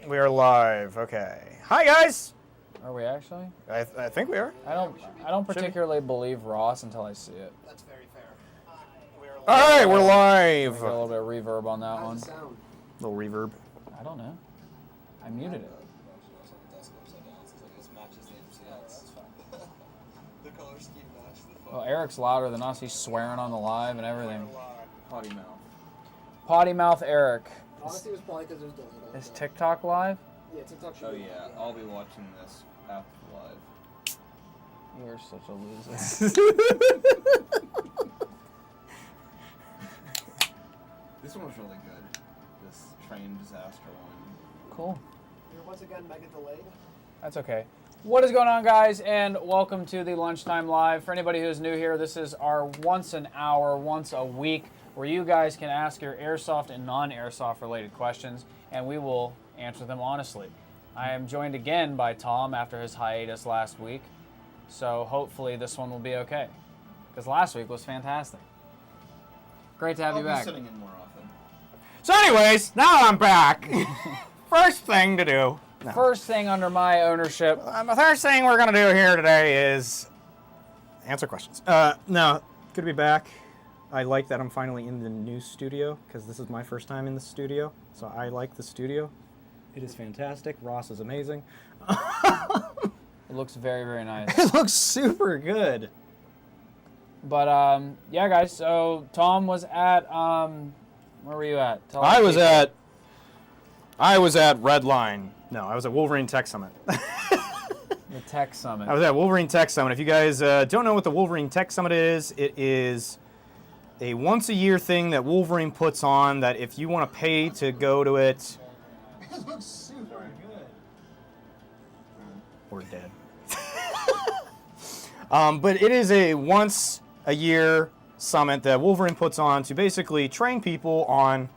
We are live. Okay. Hi guys. Are we actually? I think we are. I don't particularly believe Ross until I see it. That's very fair. All right, we're live. Get a little bit of reverb on that one. Sound. Little reverb. I don't know. I muted it. Oh, Eric's louder than us. He's swearing on the live and everything. Potty mouth. Potty mouth Eric. Honestly, it was probably because it was delayed. Is TikTok live? Yeah, TikTok should Oh be yeah, I'll be watching this after live. You are such a loser. This one was really good. This train disaster one. Cool. You're once again mega delayed. That's okay. What is going on, guys, and welcome to the Lunchtime Live. For anybody who's new here, this is our once an hour, once a week, where you guys can ask your airsoft and non-airsoft related questions, and we will answer them honestly. I am joined again by Tom after his hiatus last week, so hopefully this one will be okay, because last week was fantastic. Great to have you back. I'll be sitting in more often. So anyways, now I'm back. First thing to do. No. First thing under my ownership. The first thing we're going to do here today is answer questions. No, good to be back. I like that I'm finally in the new studio because this is my first time in the studio. So I like the studio. It is fantastic. Ross is amazing. It looks very, very nice. It looks super good. But, yeah, guys, so Tom was at, where were you at? Tell I the was people. at Redline. No, I was at Wolverine Tech Summit. The Tech Summit. I was at Wolverine Tech Summit. If you guys don't know what the Wolverine Tech Summit is, it is a once-a-year thing that Wolverine puts on that if you want to pay to go to it... It looks super good. We're dead. But it is a once-a-year summit that Wolverine puts on to basically train people on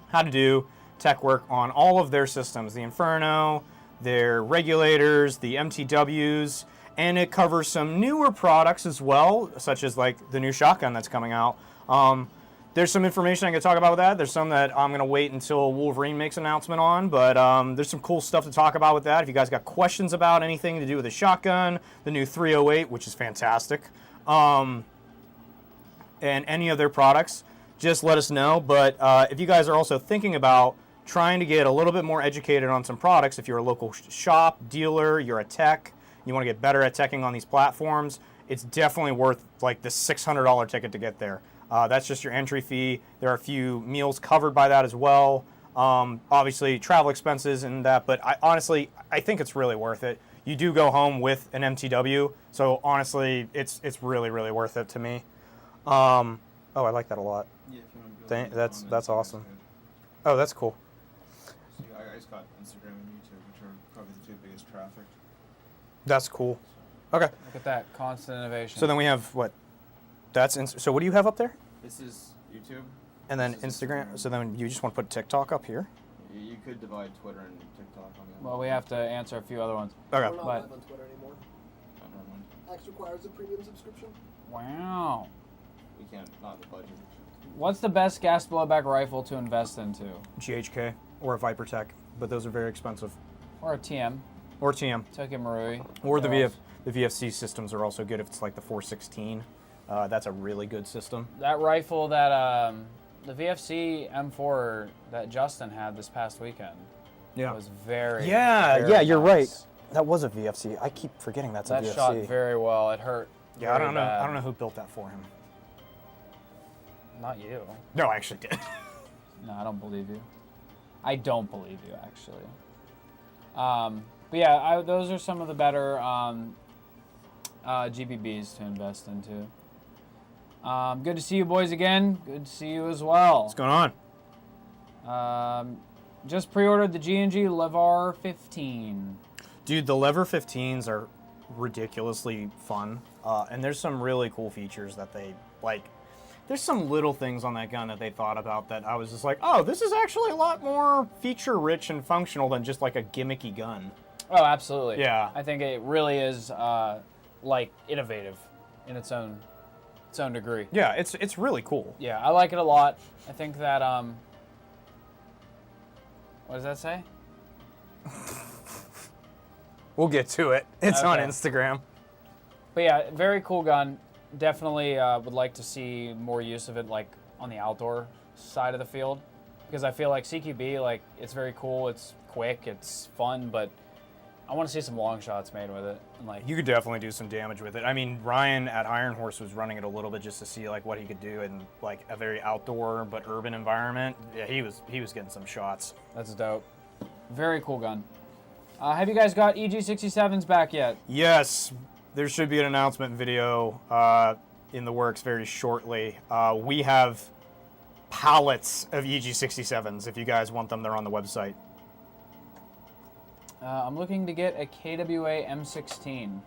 how to do tech work on all of their systems, the Inferno, their regulators, the MTWs, and it covers some newer products as well, such as like the new shotgun that's coming out. There's some information I can talk about with that. There's some that I'm going to wait until Wolverine makes an announcement on, but there's some cool stuff to talk about with that. If you guys got questions about anything to do with the shotgun, the new 308, which is fantastic, and any of their products, just let us know. But if you guys are also thinking about trying to get a little bit more educated on some products, if you're a local shop, dealer, you're a tech, you want to get better at teching on these platforms, it's definitely worth like the $600 ticket to get there. That's just your entry fee. There are a few meals covered by that as well. Obviously, travel expenses and that, but honestly, I think it's really worth it. You do go home with an MTW, so honestly, it's really, really worth it to me. Oh, I like that a lot. Yeah, if you want to go That's awesome. Oh, that's cool. So, I just got Instagram and YouTube, which are probably the two biggest traffic. That's cool. Okay. Look at that, constant innovation. So then we have what? So what do you have up there? This is YouTube. And then This is Instagram. So then you just want to put TikTok up here? You could divide Twitter and TikTok on the Well, we have to answer a few other ones. Okay. We're not But- live on Twitter anymore. Oh, never mind. X requires a premium subscription. Wow. We can't, not the budget. What's the best gas blowback rifle to invest into? GHK or a Viper Tech, but those are very expensive. Or a TM. Or TM. Toki Marui. Or the Or else- the VFC systems are also good if it's like the 416. That's a really good system. That rifle that, the VFC M4 that Justin had this past weekend was very, very you're nice. right. That was a VFC. I keep forgetting that's That a VFC. shot very well. It hurt. Yeah, I very don't know. bad. I don't know who built that for him. Not you. No, I actually did. No, I don't believe you. I don't believe you, actually. But yeah, those are some of the better GBBs to invest into. Good to see you boys again. Good to see you as well. What's going on? Just pre-ordered the G&G Levar 15. Dude, the Lever 15s are ridiculously fun. And there's some really cool features that they, like, there's some little things on that gun that they thought about that I was just like, oh, this is actually a lot more feature-rich and functional than just like a gimmicky gun. Oh, absolutely. Yeah. I think it really is, like, innovative in its own degree. Yeah, it's really cool. Yeah, I like it a lot. I think that, what does that say? We'll get to it. It's on Okay. Instagram. But yeah, very cool gun. Definitely would like to see more use of it, like on the outdoor side of the field, because I feel like CQB, like it's very cool, it's quick, it's fun, but I want to see some long shots made with it. And like, You could definitely do some damage with it. I mean, Ryan at Iron Horse was running it a little bit just to see like what he could do in like a very outdoor but urban environment. Yeah, he was getting some shots. that's dope. Very cool gun. Have you guys got EG67s back yet? Yes, there should be an announcement video in the works very shortly. We have pallets of EG67s. If you guys want them, they're on the website. I'm looking to get a KWA M16.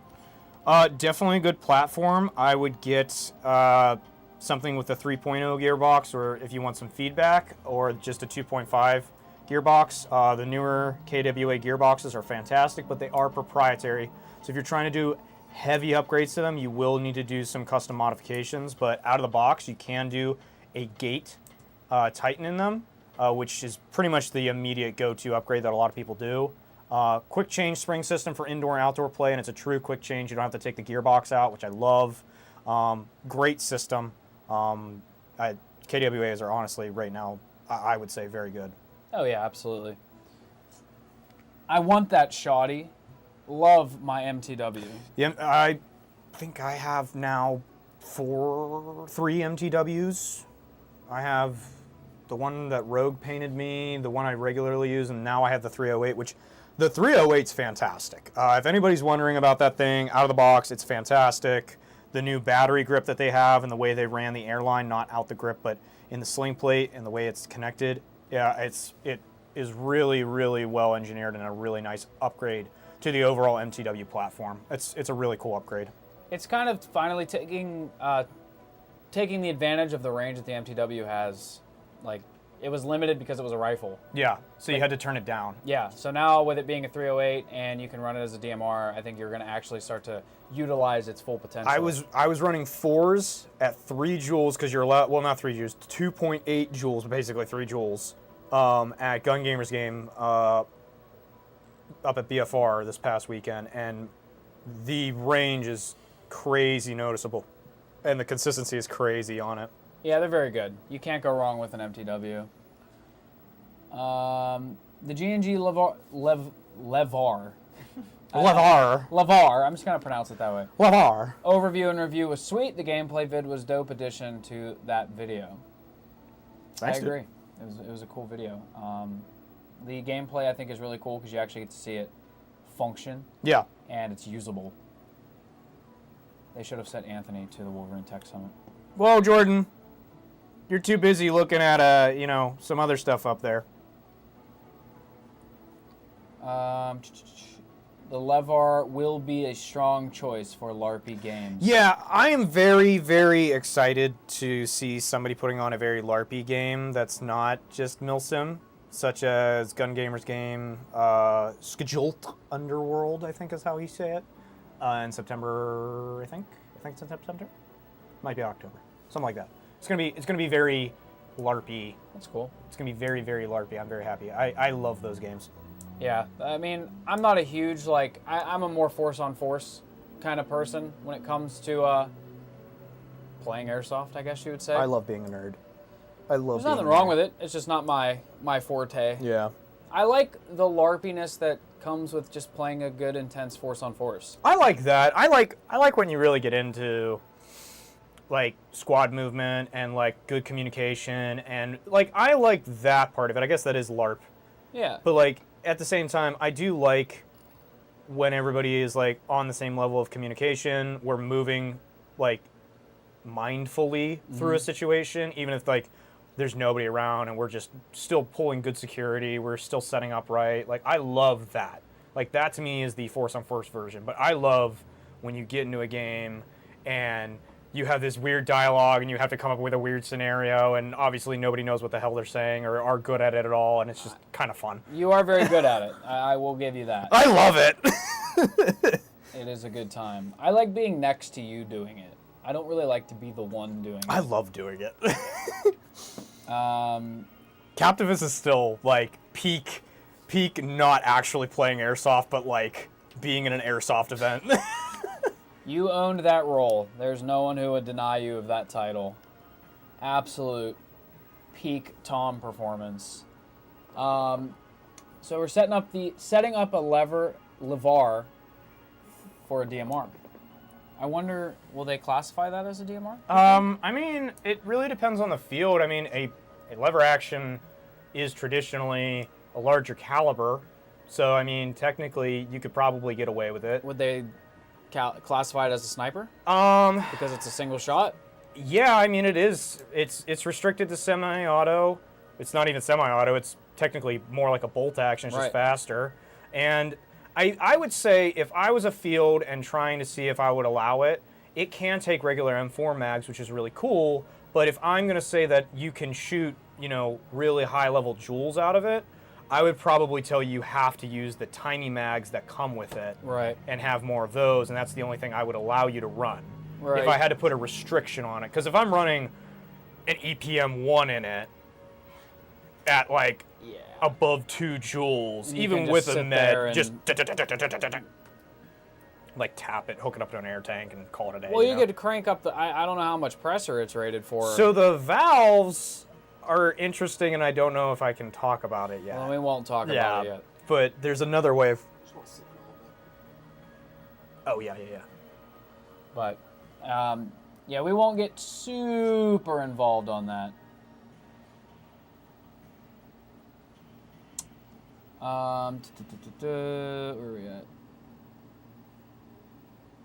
Definitely a good platform. I would get something with a 3.0 gearbox, or if you want some feedback, or just a 2.5 gearbox. The newer KWA gearboxes are fantastic, but they are proprietary. So if you're trying to do heavy upgrades to them, you will need to do some custom modifications. But out of the box, you can do a gate tighten in them, which is pretty much the immediate go-to upgrade that a lot of people do. Quick change spring system for indoor and outdoor play, and it's a true quick change. You don't have to take the gearbox out, which I love. Great system. KWAs are honestly, right now, I would say very good. Oh yeah, absolutely. I want that shoddy. Love my MTW. Yeah, I think I have now 3 MTWs. I have the one that Rogue painted me, the one I regularly use, and now I have the 308, which the 308's fantastic. If anybody's wondering about that thing, out of the box, it's fantastic. The new battery grip that they have and the way they ran the airline, not out the grip, but in the sling plate and the way it's connected, yeah, it is really, really well engineered and a really nice upgrade to the overall MTW platform. It's a really cool upgrade. It's kind of finally taking the advantage of the range that the MTW has. Like, it was limited because it was a rifle. Yeah, so you had to turn it down. Yeah, so now with it being a 308 and you can run it as a DMR, I think you're going to actually start to utilize its full potential. I was running 4s at 3 joules because you're allowed, well, not 3 joules, 2.8 joules, but basically 3 joules at Gun Gamers game up at BFR this past weekend, and the range is crazy noticeable, and the consistency is crazy on it. Yeah, they're very good. You can't go wrong with an MTW. The G&G Levar. Levar. I'm just going to pronounce it that way. Levar. Overview and review was sweet. The gameplay vid was dope addition to that video. Thanks, I agree. It was a cool video. The gameplay I think is really cool because you actually get to see it function. Yeah. And it's usable. They should have sent Anthony to the Wolverine Tech Summit. Whoa, Jordan. You're too busy looking at some other stuff up there. The Levar will be a strong choice for LARPy games. Yeah, I am very, very excited to see somebody putting on a very LARPy game that's not just milsim, such as Gun Gamers game, Scheduled Underworld, I think is how he say it, in September, I think it's in September, might be October, something like that. It's gonna be very LARPy. That's cool. It's gonna be very, very LARPy. I'm very happy. I love those games. Yeah, I mean, I'm not a huge, I'm a more force-on-force kind of person when it comes to playing Airsoft, I guess you would say. I love being a nerd. I love. There's nothing wrong with it. It's just not my forte. Yeah. I like the LARPiness that comes with just playing a good, intense force-on-force. I like that. I like when you really get into like squad movement and like good communication, and like I like that part of it. I guess that is LARP. Yeah. But like at the same time, I do like when everybody is like on the same level of communication. We're moving like mindfully through a situation, even if like there's nobody around and we're just still pulling good security. We're still setting up right. Like I love that. Like that to me is the force on force version. But I love when you get into a game and you have this weird dialogue and you have to come up with a weird scenario, and obviously nobody knows what the hell they're saying or are good at it at all, and it's just kind of fun. You are very good at it. I will give you that. I love it. It is a good time. I like being next to you doing it. I don't really like to be the one doing it. I love doing it. Captivus is still like peak peak not actually playing Airsoft, but like being in an Airsoft event. You owned that role. There's no one who would deny you of that title. Absolute peak Tom performance. So we're setting up a levar for a DMR. I wonder, will they classify that as a DMR? I mean, it really depends on the field. I mean, a lever action is traditionally a larger caliber, so I mean, technically, you could probably get away with it. Would they classify it as a sniper? Because it's a single shot? Yeah, I mean, it is. It's restricted to semi-auto. It's not even semi-auto. It's technically more like a bolt action. It's just faster. And I would say if I was a field and trying to see if I would allow it, it can take regular M4 mags, which is really cool. But if I'm going to say that you can shoot, you know, really high-level joules out of it, I would probably tell you have to use the tiny mags that come with it, and have more of those. And that's the only thing I would allow you to run. If I had to put a restriction on it. Because if I'm running an EPM1 in it at like above 2 joules, even with a med, just like tap it, hook it up to an air tank and call it a day. Well, you could crank up I don't know how much pressure it's rated for. So the valves are interesting, and I don't know if I can talk about it yet. Well, we won't talk about it yet. But there's another way of... Just want to sit in all of it. Oh, yeah. But, yeah, we won't get super involved on that. Where are we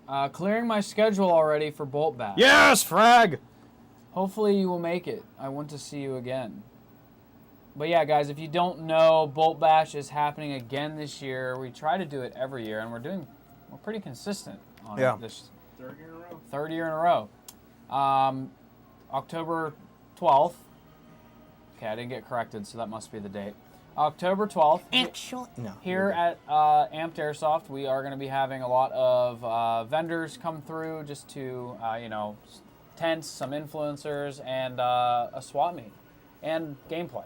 at? Clearing my schedule already for Bolt Bash. Yes, frag! Hopefully you will make it. I want to see you again. But yeah, guys, if you don't know, Bolt Bash is happening again this year. We try to do it every year, and we're pretty consistent on it this Third year in a row. third year in a row. October 12th. Okay, I didn't get corrected, so that must be the date. October 12th. Here at Amped Airsoft, we are going to be having a lot of vendors come through just to, you know, tents, some influencers, and a swap meet. And gameplay,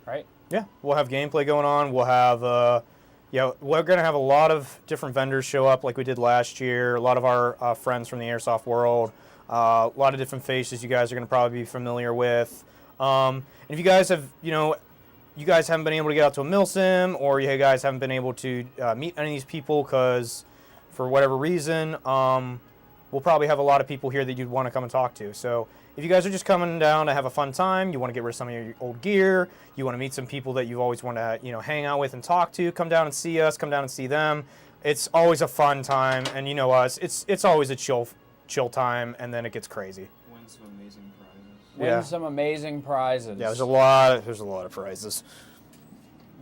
right? Yeah, we'll have gameplay going on. We'll have, we're going to have a lot of different vendors show up like we did last year. A lot of our friends from the Airsoft world. A lot of different faces you guys are going to probably be familiar with. And if you guys have, you guys haven't been able to get out to a milsim, or you guys haven't been able to meet any of these people because for whatever reason, we'll probably have a lot of people here that you'd want to come and talk to. So if you guys are just coming down to have a fun time, you want to get rid of some of your old gear, you want to meet some people that you've always wanted to, hang out with and talk to, come down and see us, come down and see them. It's always a fun time, and you know us, it's always a chill time, and then it gets crazy. Win some amazing prizes. Win some amazing prizes. Yeah, there's a lot of prizes.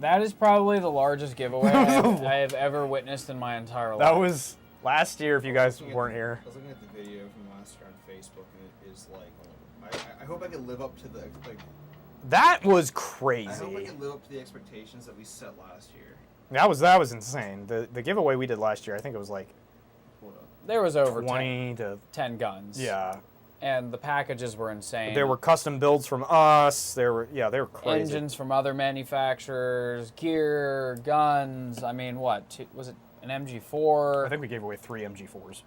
That is probably the largest giveaway I have ever witnessed in my entire life. That was last year, if you guys weren't here. I was looking at the video from last year on Facebook, and it is like, I hope I can live up to the, like... That was crazy. I hope I can live up to the expectations that we set last year. That was insane. The giveaway we did last year, I think it was like... There was over 20 to 10 guns. Yeah. And the packages were insane. There were custom builds from us. They were crazy. Engines from other manufacturers, gear, guns. I mean, what? Was it an MG4? I think we gave away 3 MG4s.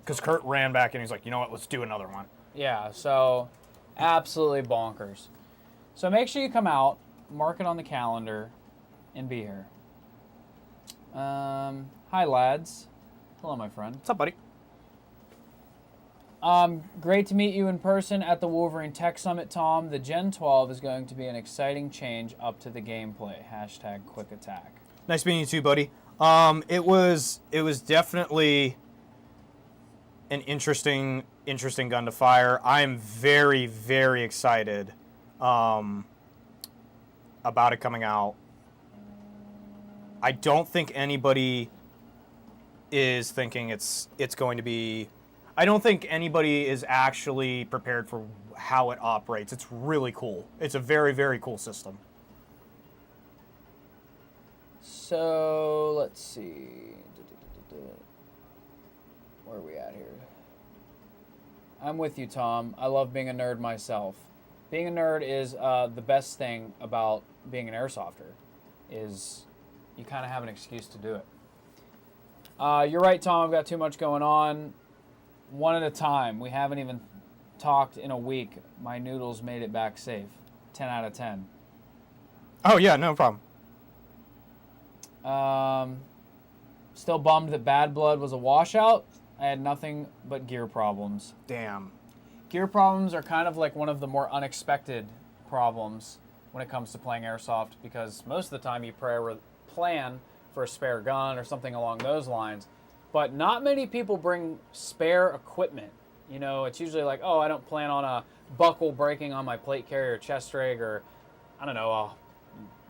Because Kurt ran back and he's like, you know what, let's do another one. Yeah, so absolutely bonkers. So make sure you come out, mark it on the calendar, and be here. Hi, lads. Hello, my friend. What's up, buddy? Great to meet you in person at the Wolverine Tech Summit, Tom. The Gen 12 is going to be an exciting change up to the gameplay. # quick attack. Nice meeting you too, buddy. It was definitely an interesting gun to fire. I am very, very excited about it coming out. I don't think anybody is thinking it's going to be... I don't think anybody is actually prepared for how it operates. It's really cool. It's a very, very cool system. So, let's see. Where are we at here? I'm with you, Tom. I love being a nerd myself. Being a nerd is the best thing about being an airsofter. is you kind of have an excuse to do it. You're right, Tom. I've got too much going on. One at a time. We haven't even talked in a week. My noodles made it back safe. 10 out of 10. Oh, yeah, no problem. Still bummed that Bad Blood was a washout. I had nothing but gear problems. Damn. Gear problems are kind of like one of the more unexpected problems when it comes to playing Airsoft, because most of the time you plan for a spare gun or something along those lines, but not many people bring spare equipment. You know, it's usually like, oh, I don't plan on a buckle breaking on my plate carrier chest rig, or I don't know,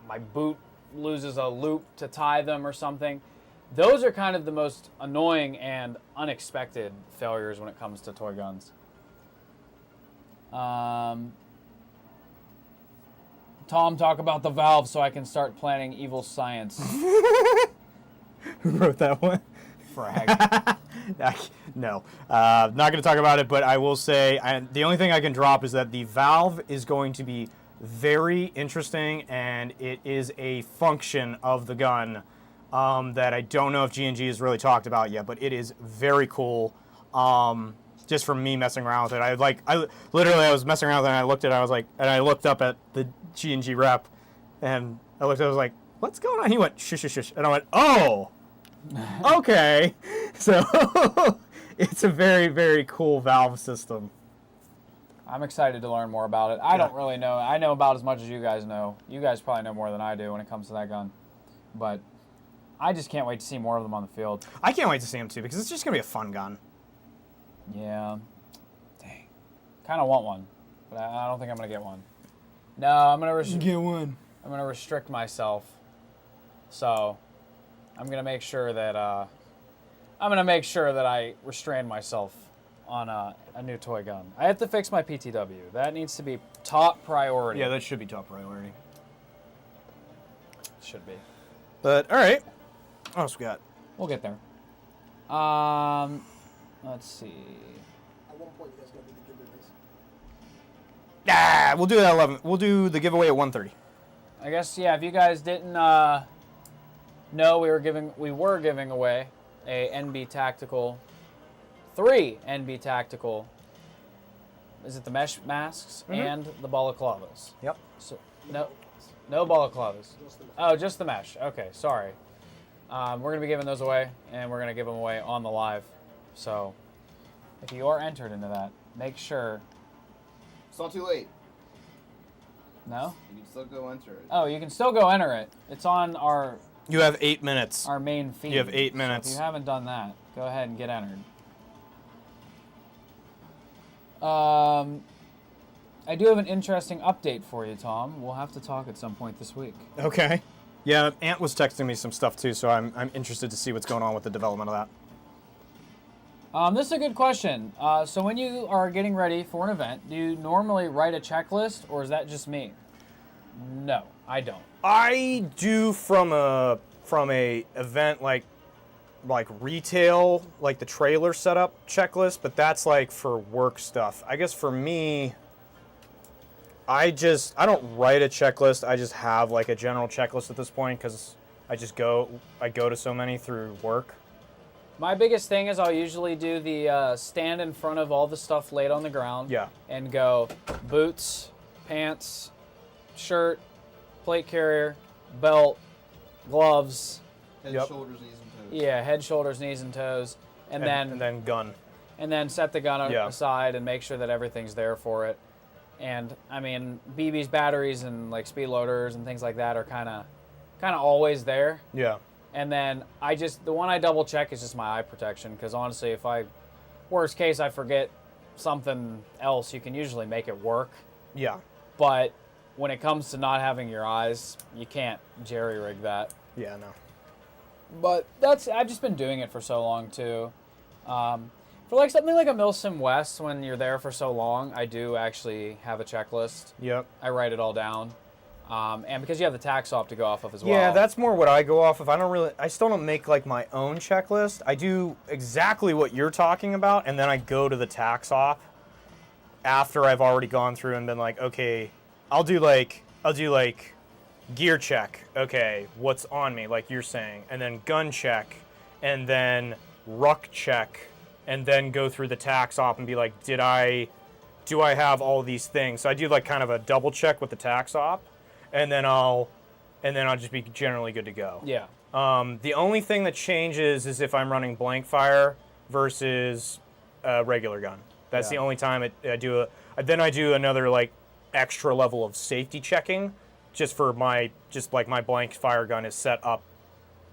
my boot loses a loop to tie them or something. Those are kind of the most annoying and unexpected failures when it comes to toy guns. Tom, talk about the valve so I can start planning evil science. Who wrote that one? Frag. No, not going to talk about it, but I will say the only thing I can drop is that the valve is going to be very interesting, and it is a function of the gun that I don't know if G&G has really talked about yet, but it is very cool. Just from me messing around with it, I was messing around with it, and I looked at it, I looked up at the G&G rep, and I looked at it, I was like, what's going on? He went, shush, shush, shush, and I went, oh, okay. So it's a very, very cool valve system. I'm excited to learn more about it. I don't really know. I know about as much as you guys know. You guys probably know more than I do when it comes to that gun. But I just can't wait to see more of them on the field. I can't wait to see them too, because it's just going to be a fun gun. Yeah. Dang. Kind of want one, but I don't think I'm going to get one. No, I'm going to Get one. I'm going to restrict myself. So, I'm going to make sure that I restrain myself on a new toy gun. I have to fix my PTW. That needs to be top priority. Yeah, that should be top priority. Should be. But, all right. What else we got? We'll get there. Let's see. At one point, you guys gotta do the giveaways. We'll do it at 11. We'll do the giveaway at 1:30. I guess, yeah, if you guys didn't know, we were giving away a NB Tactical, 3 NB Tactical, is it the mesh masks and the balaclavas? Yep. So, no balaclavas. Oh, just the mesh. Okay, sorry. We're going to be giving those away, and we're going to give them away on the live. So, if you are entered into that, make sure. It's not too late. No? You can still go enter it. Oh, you can still go enter it. It's on our You have 8 minutes. main feed. You have 8 So minutes. if you haven't done that, go ahead and get entered. I do have an interesting update for you, Tom. We'll have to talk at some point this week. Okay. Yeah, Ant was texting me some stuff too, so I'm interested to see what's going on with the development of that. This is a good question. So when you are getting ready for an event, do you normally write a checklist, or is that just me? No, I don't. I do from a event like retail, like the trailer setup checklist, but that's like for work stuff. I guess for me, I don't write a checklist. I just have like a general checklist at this point because I go to so many through work. My biggest thing is I'll usually do the stand in front of all the stuff laid on the ground. Yeah. And go boots, pants, shirt, plate carrier, belt, gloves. Head, Yep. shoulders, knees, and toes. Yeah, head, shoulders, knees, and toes. And then gun. And then set the gun Yeah. aside and make sure that everything's there for it. And I mean, BB's batteries and like speed loaders and things like that are kind of always there. Yeah. And then the one I double check is just my eye protection, because honestly, if worst case, I forget something else, you can usually make it work. Yeah. But when it comes to not having your eyes, you can't jerry-rig that. Yeah, no. But I've just been doing it for so long too. For like something like a Milsim West, when you're there for so long, I do actually have a checklist. Yep. I write it all down. And because you have the tax off to go off of as well. Yeah, that's more what I go off of. I still don't make like my own checklist. I do exactly what you're talking about, and then I go to the tax off after I've already gone through and been like, okay, I'll do like gear check. Okay, what's on me, like you're saying, and then gun check, and then ruck check, and then go through the tax op and be like, do I have all these things? So I do like kind of a double check with the tax op, and then I'll just be generally good to go. Yeah. The only thing that changes is if I'm running blank fire versus a regular gun. That's the only time I do another like extra level of safety checking, just for my blank fire gun is set up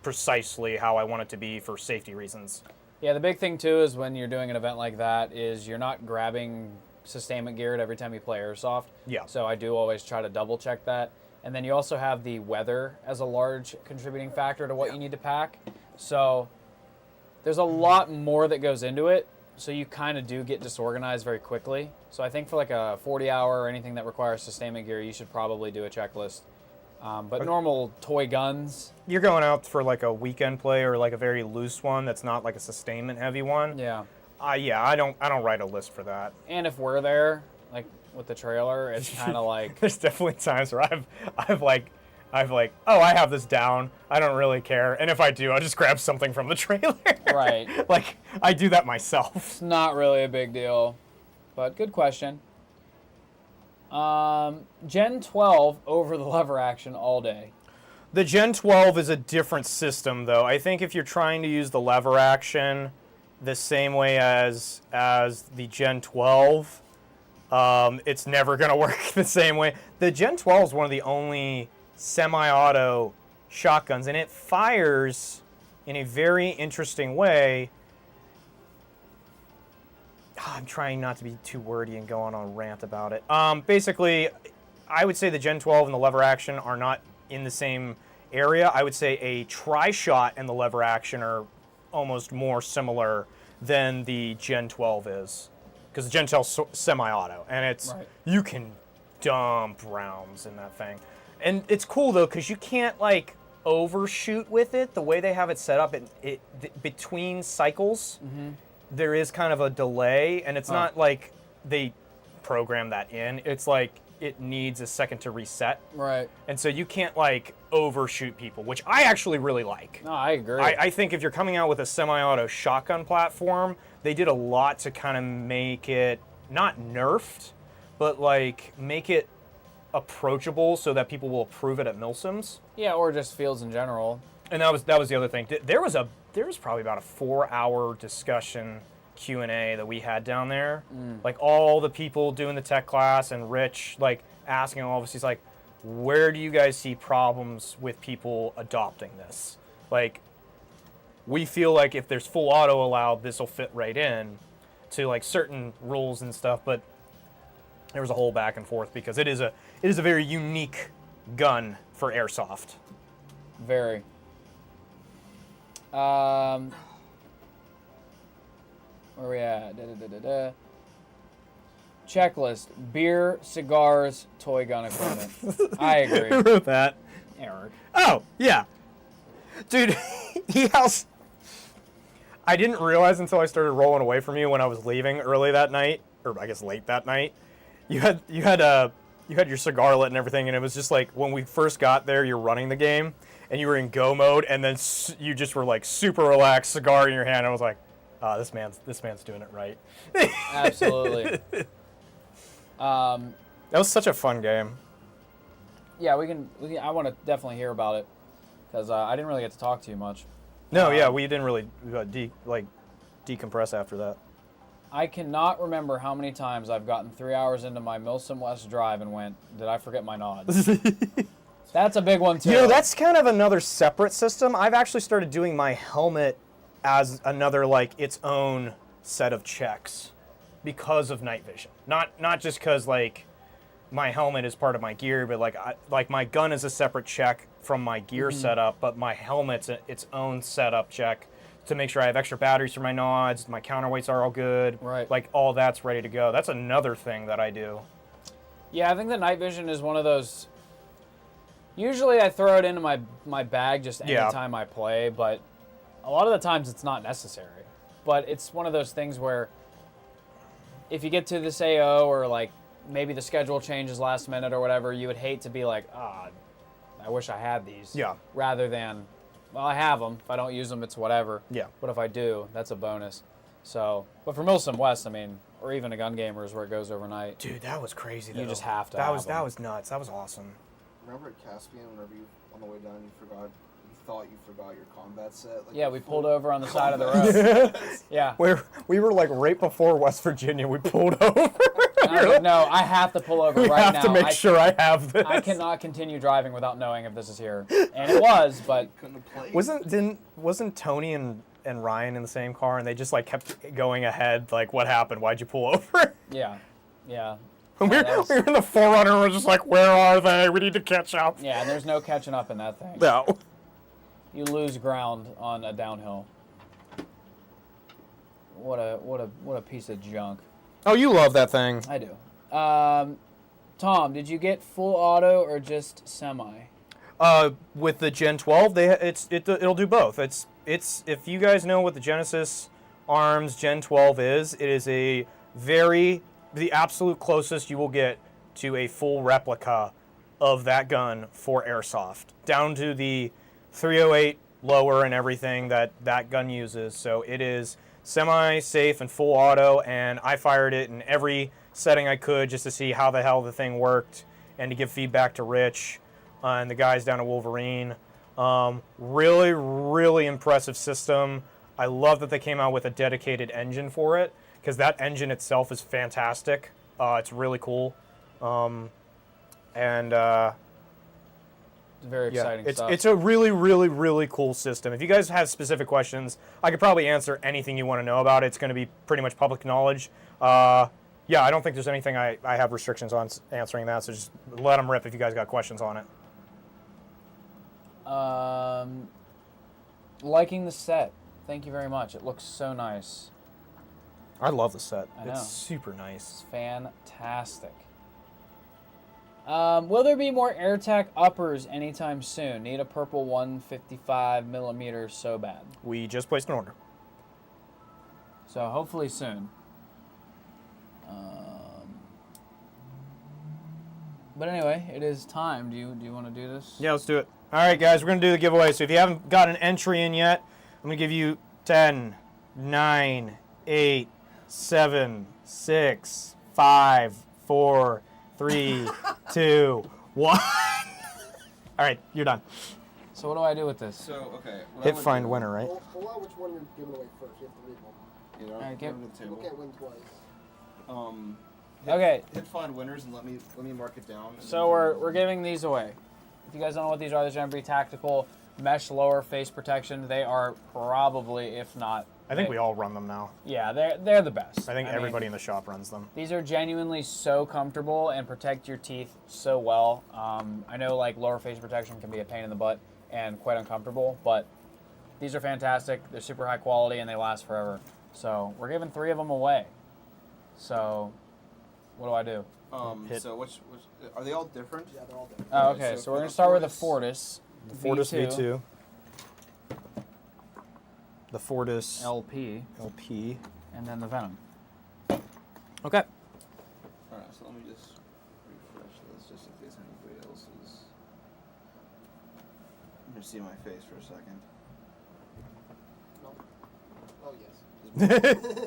precisely how I want it to be for safety reasons. Yeah, the big thing too is when you're doing an event like that is you're not grabbing sustainment gear every time you play Airsoft. Yeah. So I do always try to double check that. And then you also have the weather as a large contributing factor to what you need to pack. So there's a lot more that goes into it. So you kind of do get disorganized very quickly. So I think for like a 40-hour or anything that requires sustainment gear, you should probably do a checklist. But normal toy guns. You're going out for like a weekend play or like a very loose one that's not like a sustainment heavy one. Yeah. I don't write a list for that. And if we're there, like with the trailer, it's kind of like There's definitely times where I've like, oh, I have this down. I don't really care. And if I do, I'll just grab something from the trailer. Right. Like, I do that myself. It's not really a big deal, but good question. Gen 12 over the lever action all day. The Gen 12 is a different system, though. I think if you're trying to use the lever action the same way as the Gen 12, it's never going to work the same way. The Gen 12 is one of the only semi-auto shotguns, and it fires in a very interesting way. I'm trying not to be too wordy and go on a rant about it. Basically, I would say the Gen 12 and the lever action are not in the same area. I would say a tri-shot and the lever action are almost more similar than the Gen 12 is. Because the Gen 12 is semi-auto, and it's you can dump rounds in that thing. And it's cool, though, because you can't, like, overshoot with it. The way they have it set up, between cycles, there is kind of a delay, and it's not like they program that in. It's like it needs a second to reset. Right. And so you can't, like, overshoot people, which I actually really like. No, I agree. I think if you're coming out with a semi-auto shotgun platform, they did a lot to kind of make it, not nerfed, but, like, make it approachable so that people will approve it at milsims. Yeah, or just fields in general. And that was the other thing. There was probably about a 4-hour discussion Q&A that we had down there. Like all the people doing the tech class and Rich like asking all of us, he's like, where do you guys see problems with people adopting this? Like, we feel like if there's full auto allowed, this will fit right in to like certain rules and stuff, but there was a whole back and forth because it is a very unique gun for Airsoft. Very. Where we at? Checklist: beer, cigars, toy gun equipment. I agree. Who wrote that? Eric. Oh, yeah. Dude, he has... I didn't realize until I started rolling away from you when I was leaving early that night, or I guess late that night. You had your cigar lit and everything, and it was just like when we first got there, you're running the game, and you were in go mode, and then you just were like super relaxed, cigar in your hand. And I was like, this man's doing it right. Absolutely. That was such a fun game. Yeah, we can. I want to definitely hear about it because I didn't really get to talk to you much. No, yeah, we didn't really decompress after that. I cannot remember how many times I've gotten 3 hours into my Milsom West drive and went, did I forget my nods? That's a big one, too. You know, that's kind of another separate system. I've actually started doing my helmet as another, like, its own set of checks because of night vision. Not just because, like, my helmet is part of my gear, but, like my gun is a separate check from my gear setup, but my helmet's its own setup check to make sure I have extra batteries for my nods, my counterweights are all good. Right. Like, all that's ready to go. That's another thing that I do. Yeah, I think the night vision is one of those... Usually I throw it into my bag just anytime I play, but a lot of the times it's not necessary. But it's one of those things where if you get to this AO or, like, maybe the schedule changes last minute or whatever, you would hate to be like, I wish I had these. Yeah. Rather than, well, I have them. If I don't use them, it's whatever. Yeah. But if I do, that's a bonus. So, but for Milsim West, I mean, or even a Gun Gamers where it goes overnight. Dude, that was crazy. You though. just have to That have was them. nuts. That was awesome. Remember at Caspian, whenever you on the way down, you thought you forgot your combat set. Like Yeah, your we full pulled over on the side of the combat road. set. Yeah. We were like right before West Virginia. We pulled over. And I was like, no, I have to pull over we right have now. to make sure I have this. I cannot continue driving without knowing if this is here. And it was, but Couldn't have played. Wasn't Tony and Ryan in the same car and they just like kept going ahead? Like, what happened? Why'd you pull over? yeah. we that was- were in the Forerunner. And we're just like, where are they? We need to catch up. Yeah, and there's no catching up in that thing. No. You lose ground on a downhill. What a piece of junk. Oh, you love that thing. I do. Tom, did you get full auto or just semi? With the Gen 12, it'll do both. It's if you guys know what the Genesis Arms Gen 12 is, it is the absolute closest you will get to a full replica of that gun for Airsoft, down to the 308 lower and everything that gun uses. So it is semi-safe and full auto, and I fired it in every setting I could just to see how the hell the thing worked and to give feedback to Rich and the guys down at Wolverine. Really, really impressive system. I love that they came out with a dedicated engine for it, because that engine itself is fantastic. It's really cool. It's very exciting stuff. It's a really, really, really cool system. If you guys have specific questions, I could probably answer anything you want to know about it. It's going to be pretty much public knowledge. Yeah, I don't think there's anything I have restrictions on answering that, so just let them rip if you guys got questions on it. Liking the set. Thank you very much. It looks so nice. I love the set. I know. It's super nice. It's fantastic. Will there be more AirTech uppers anytime soon? Need a purple 155 millimeter so bad. We just placed an order. So hopefully soon. But anyway, it is time. Do you want to do this? Yeah, let's do it. All right, guys, we're going to do the giveaway. So if you haven't got an entry in yet, I'm going to give you 10, 9, 8, 7, 6, 5, 4, 3, 2, 1. All right, you're done. So what do I do with this? So okay. what I Hit would find do- winner, right? Pull out which one you're giving away first. You have to read them. You know, Alright, give give- them the You table. can't win twice. Okay. Hit find winners and let me mark it down. and So then- we're giving these away. If you guys don't know what these are, these are going to be tactical mesh lower face protection. They are probably, if not, I think we all run them now. Yeah, they're the best. I think mean, everybody in the shop runs them. These are genuinely so comfortable and protect your teeth so well. I know like lower face protection can be a pain in the butt and quite uncomfortable, but these are fantastic. They're super high quality and they last forever. So we're giving 3 of them away. So what do I do? Hit. So which are they all different? Yeah, they're all different. Oh, Alright, okay, so so we're for going the to start with the Fortis- Fortis. The Fortis V2. The Fortis LP, LP. and then the Venom. Okay. Alright, so let me just refresh this just in case anybody else is. I'm gonna see my face for a second. No. Oh, yes.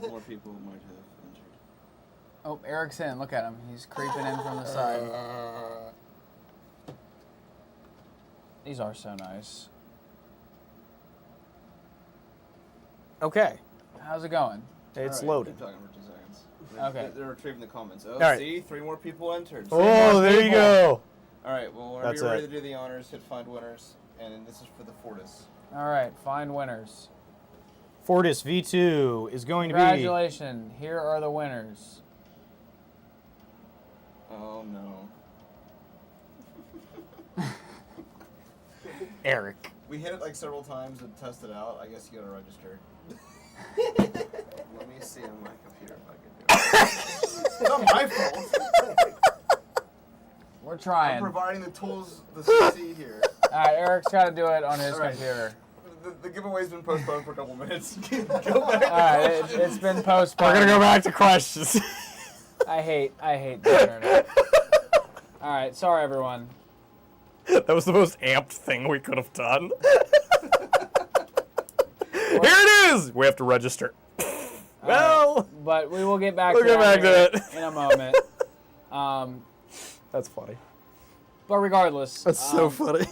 More people might have entered. Oh, Eric's in. Look at him. He's creeping in from the side. These are so nice. Okay. How's it going? It's Alright, loaded. keep talking for 2 seconds. Okay. They're retrieving the comments. Oh, Alright. see? 3 more people entered. Oh, there you people. go. Alright, well, whenever That's you're it. ready to do the honors, hit find winners. And this is for the Fortis. All right, find winners. Fortis V2 is going to be Congratulations. Here are the winners. Oh no. Eric. We hit it like several times and tested out. I guess you gotta register. Let me see on my computer if I can do it. It's not my fault. We're I'm trying. All providing the tools to succeed here. right, Eric's got to do it on his All right. computer. The giveaway's been postponed for a couple minutes. Go back. All right, it's been postponed. We're going to go back to questions. I hate the internet. All right, sorry everyone. That was the most amped thing we could have done. Here it is! We have to register. Well, but we will get back we'll to get that back to here in a moment. That's funny. But regardless, That's so funny.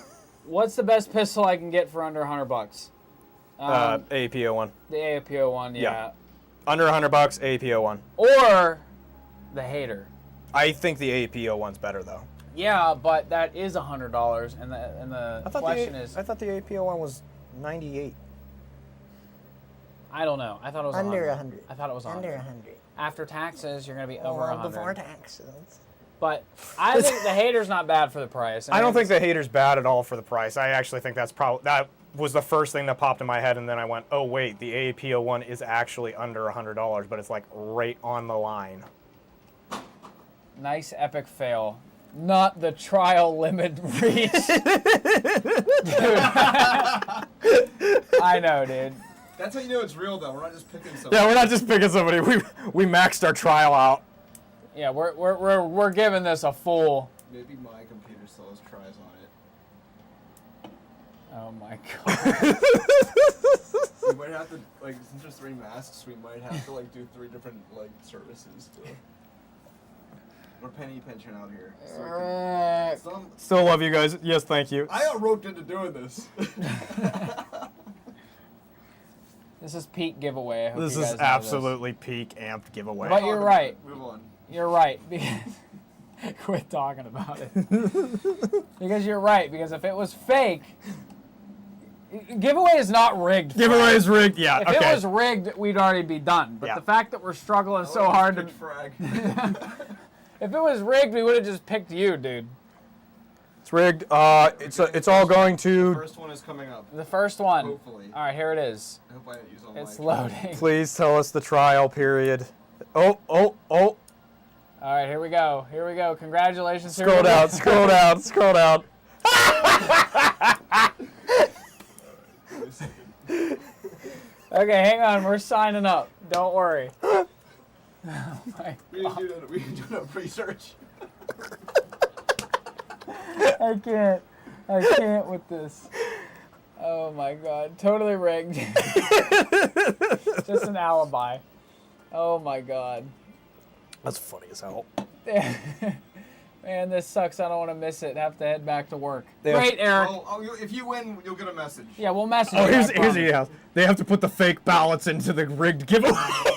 what's the best pistol I can get for under $100? APO one. The APO one, yeah. Yeah. Under $100, APO one. Or the Hater. I think the APO one's better though. Yeah, but that is $100, and the question is, I thought the APO one was 98. I don't know. I thought it was Under 100. 100. I thought it was 100. Under 100. After taxes, you're gonna be over 100. Before taxes. But I think the Hater's not bad for the price. I don't think the Hater's bad at all for the price. I actually think that was the first thing that popped in my head, and then I went, oh wait, the APO one is actually under $100, but it's like right on the line. Nice epic fail. Not the trial limit reach. Dude. I know, dude. That's how you know it's real, though. We're not just picking something. Yeah, we're not just picking somebody. We maxed our trial out. Yeah, we're giving this a full. Maybe my computer still has tries on it. Oh my god. We might have to, like, since there's 3 masks, we might have to, like, do 3 different, like, services. We're penny pinching out here. Still love you guys. Yes, thank you. I got roped into doing this. This is peak giveaway. I hope This you guys is know absolutely peak amped giveaway. But you're right. Move on. You're right. Because quit talking about it. Because you're right. Because if it was fake, giveaway is not rigged. Giveaway is rigged. Yeah. If okay. it was rigged, we'd already be done. But Yeah. the fact that we're struggling so hard to, frag. if it was rigged, we would have just picked you, dude. It's rigged. It's all going The to. first one is coming up. The first one. Hopefully. All right, here it is. I hope I didn't use all It's my loading. Please tell us the trial period. Oh. All right, here we go. Here we go. Congratulations. Scroll down. Scroll down. Scroll down. Okay, hang on. We're signing up. Don't worry. Oh my We didn't do enough research. I can't with this. Oh my god. Totally rigged. Just an alibi. Oh my god. That's funny as hell. Man, this sucks. I don't want to miss it. Have to head back to work. They Great, Eric. If you win, you'll get a message. Yeah, we'll message Oh, you. here's I promise. yeah. They have to put the fake ballots into the rigged giveaway.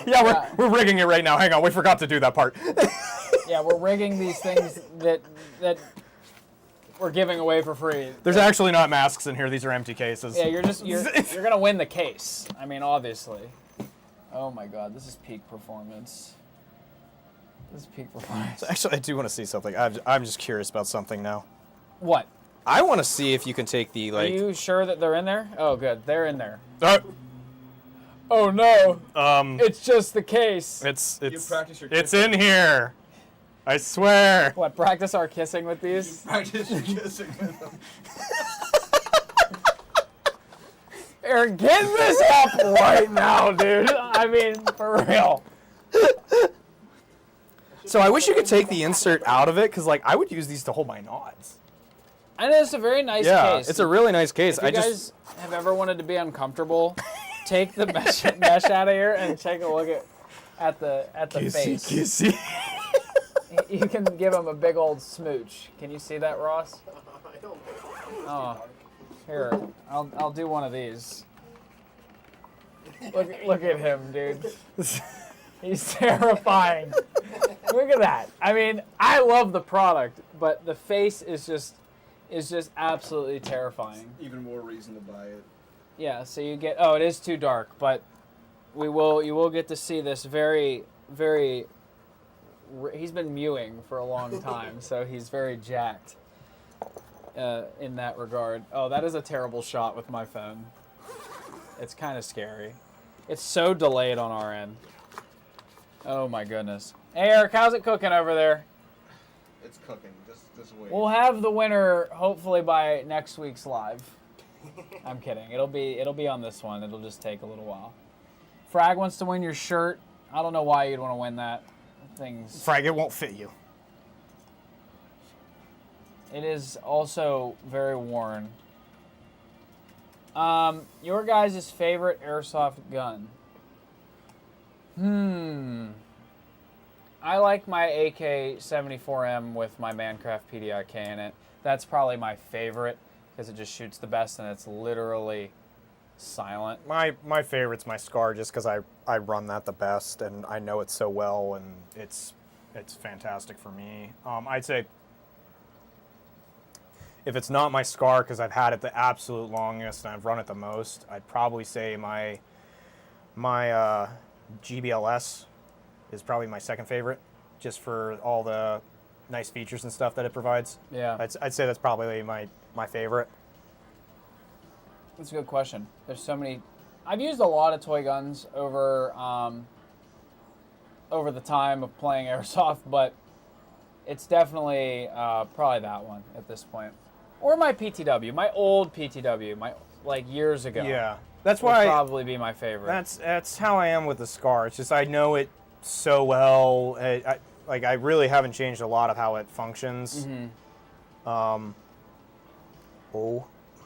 Yeah, we're rigging it right now. Hang on, we forgot to do that part. Yeah, we're rigging these things that we're giving away for free. There's actually not masks in here. These are empty cases. Yeah, you're gonna win the case. I mean, obviously. Oh my god, this is peak performance. This is peak performance. Actually, I do want to see something. I'm just curious about something now. What? I want to see if you can take the Are you sure that they're in there? Oh, good. They're in there. Oh no! It's just the case. It's practice your it's kissing. in here. I swear. What? Practice our kissing with these? Practice your kissing with them. Eric, get this up right now, dude. I mean, for real. So I wish you could take the insert out of it, because like I would use these to hold my nods. I know it's a very nice Yeah, case. it's a really nice case. If you guys have ever wanted to be uncomfortable, take the mesh out of here and take a look at the face. Kissy. You can give him a big old smooch. Can you see that, Ross? I don't know. Oh, here. I'll do one of these. Look at him, dude. He's terrifying. Look at that. I mean, I love the product, but the face is just absolutely terrifying. Even more reason to buy it. Yeah, so you get, oh, it is too dark, but you will get to see this very, very, he's been mewing for a long time, so he's very jacked in that regard. Oh, that is a terrible shot with my phone. It's kind of scary. It's so delayed on our end. Oh my goodness. Hey Eric, how's it cooking over there? It's cooking. Just wait. We'll have the winner hopefully by next week's live. I'm kidding. It'll be on this one. It'll just take a little while. Frag wants to win your shirt. I don't know why you'd want to win that. Things. Frag, it won't fit you. It is also very worn. Your guys' favorite airsoft gun? I like my AK-74M with my Mancraft PDIK in it. That's probably my favorite because it just shoots the best and it's literally silent. My favorite's my Scar just because I run that the best and I know it so well and it's fantastic for me. I'd say if it's not my Scar because I've had it the absolute longest and I've run it the most, I'd probably say my GBLS is probably my second favorite just for all the nice features and stuff that it provides. Yeah. I'd say that's probably my favorite. That's a good question. There's so many. I've used a lot of toy guns over the time of playing airsoft, but it's definitely probably that one at this point, or my PTW, my old PTW, like years ago. Yeah, that's would why probably be my favorite. That's how I am with the Scar. It's just I know it so well. I really haven't changed a lot of how it functions. Oh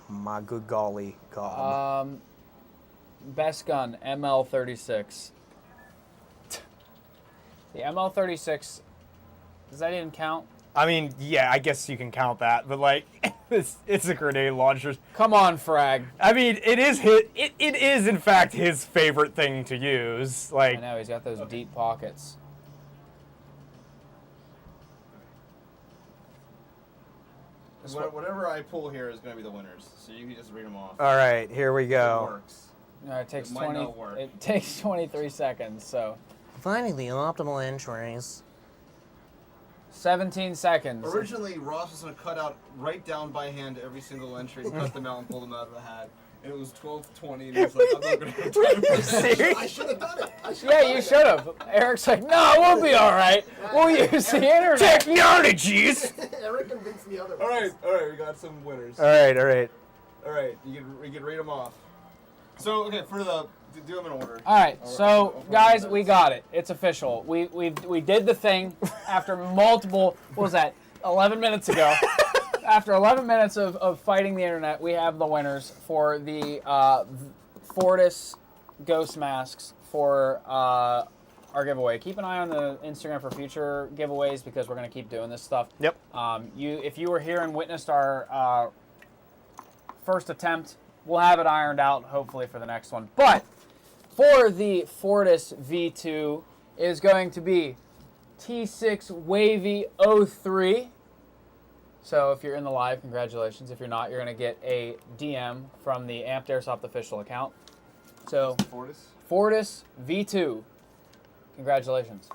my good golly, God. Best gun, ML36. The ML36, does that even count? I mean, yeah, I guess you can count that, but like, it's a grenade launcher. Come on, Frag. I mean, it is in fact his favorite thing to use. Like, I know, he's got those deep pockets. Whatever I pull here is going to be the winners, so you can just read them off. all right, here we It go. works. No, it takes It might not work. It takes 23 seconds, so Finding the optimal entries. 17 seconds. Originally, Ross was going to cut out right down by hand every single entry and cut them out and pull them out of the hat. And it was 12:20, and he was like, I'm not going to have time for this. I should have done it. Yeah, you should have. Eric's like, no, we'll be all right. We'll use the internet. Technologies. Eric convinced me otherwise. All right, we got some winners. All right. All right, you can read them off. So, okay, do them in order. All right, so guys, we got it. It's official. We did the thing after multiple. What was that? 11 minutes ago. After 11 minutes of fighting the internet, we have the winners for the Fortis Ghost Masks for our giveaway. Keep an eye on the Instagram for future giveaways because we're going to keep doing this stuff. Yep. If you were here and witnessed our first attempt, we'll have it ironed out hopefully for the next one. But for the Fortis V2 is going to be T6 Wavy 03. So if you're in the live, congratulations. If you're not, you're going to get a DM from the Amped Airsoft official account. So Fortis V2, congratulations.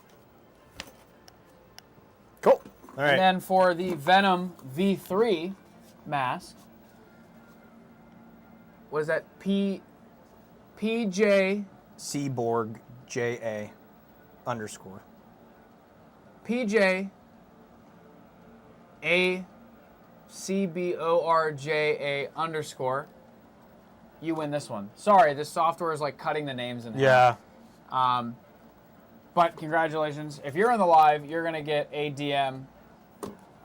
Cool. All right. And then for the Venom V3 mask, what is that? PJ Seaborg JA _ PJ A CBORJA _ You win this one. Sorry, this software is like cutting the names in half. Yeah. But congratulations. If you're in the live, you're going to get a DM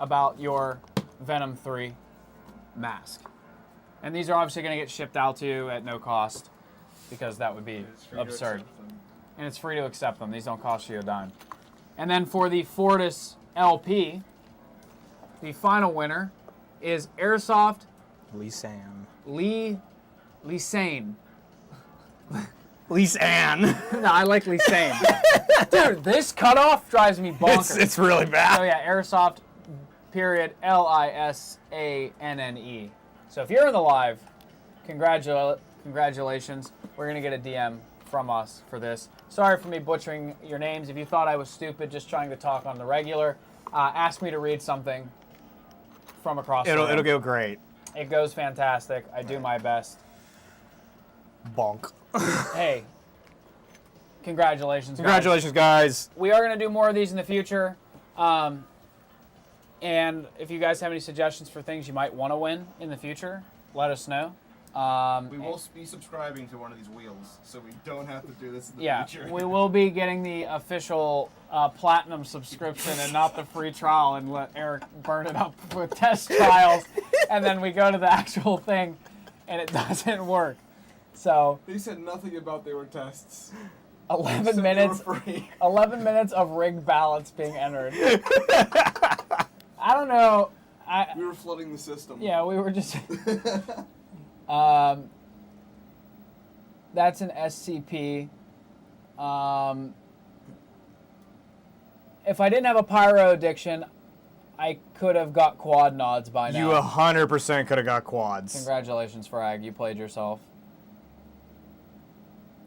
about your Venom 3 mask. And these are obviously going to get shipped out to you at no cost because that would be absurd. And it's free to accept them. These don't cost you a dime. And then for the Fortis LP, the final winner is Airsoft Lisanne. Lisanne. Lisanne. No, I like Lisanne. Dude, this cutoff drives me bonkers. It's really bad. Oh yeah, Airsoft Lisanne. So if you're in the live, congratulations. We're gonna get a DM from us for this. Sorry for me butchering your names. If you thought I was stupid just trying to talk on the regular, ask me to read something from across the room. It'll go great. It goes fantastic. I do my best. Bonk. Hey, congratulations, guys. Congratulations, guys. We are going to do more of these in the future. And if you guys have any suggestions for things you might want to win in the future, let us know. We will be subscribing to one of these wheels, so we don't have to do this in the Yeah, future. we will be getting the official platinum subscription and not the free trial, and let Eric burn it up with test trials, and then we go to the actual thing, and it doesn't work. So They said nothing about they were tests. 11 Said minutes, They were free. 11 minutes of rigged ballots being entered. I don't know. We were flooding the system. Yeah, we were just. That's an SCP. If I didn't have a pyro addiction, I could have got quad nods by now. You 100% could have got quads. Congratulations, Frag. You played yourself.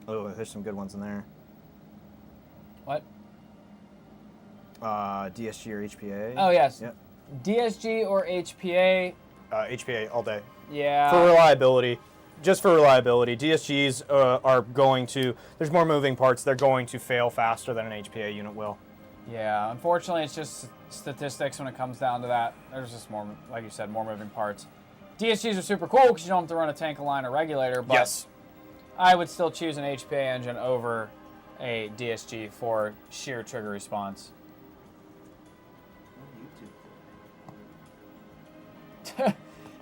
Oh, there's some good ones in there. What? DSG or HPA. Oh, yes. Yep. DSG or HPA. HPA all day. Yeah. For reliability. Just for reliability. DSGs are going to, there's more moving parts, they're going to fail faster than an HPA unit will. Yeah, unfortunately, it's just statistics when it comes down to that. There's just more, like you said, more moving parts. DSGs are super cool because you don't have to run a tank line or regulator, but Yes. I would still choose an HPA engine over a DSG for sheer trigger response.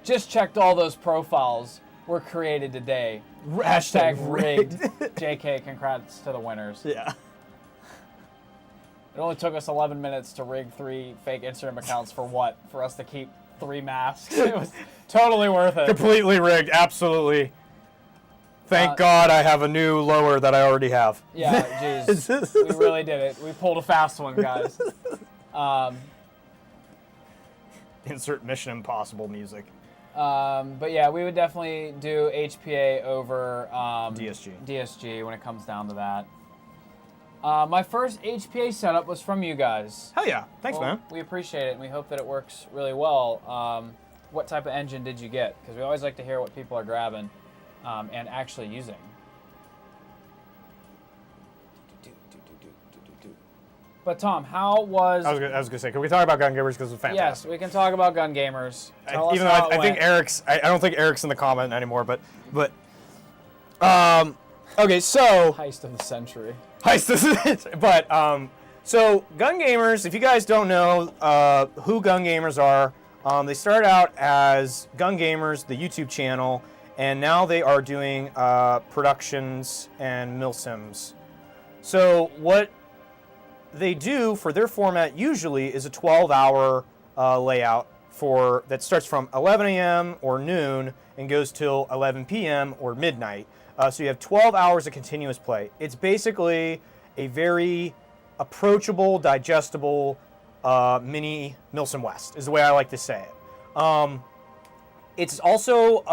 Just checked all those profiles were created today. Hashtag rigged. JK, congrats to the winners. Yeah. It only took us 11 minutes to rig 3 fake Instagram accounts for what? For us to keep 3 masks. It was totally worth it. Completely rigged, absolutely. Thank God I have a new lower that I already have. Yeah, jeez. We really did it. We pulled a fast one, guys. Insert Mission Impossible music. But yeah, we would definitely do HPA over DSG when it comes down to that. My first HPA setup was from you guys. Hell yeah. Thanks, Well, man. We appreciate it, and we hope that it works really well. What type of engine did you get? Because we always like to hear what people are grabbing and actually using. But Tom, how was... I was gonna say, can we talk about Gun Gamers because it's Yes, fantastic? we can talk about Gun Gamers. Tell us Even though how it I think went. Eric's, I don't think Eric's in the comment anymore, but okay, so Heist of the century. heist this is it. But so Gun Gamers, if you guys don't know who Gun Gamers are, they started out as Gun Gamers, the YouTube channel, and now they are doing productions and milsims. So what they do for their format usually is a 12-hour layout that starts from 11 a.m. or noon and goes till 11 p.m. or midnight. So you have 12 hours of continuous play. It's basically a very approachable, digestible mini Milsim West is the way I like to say it. It's also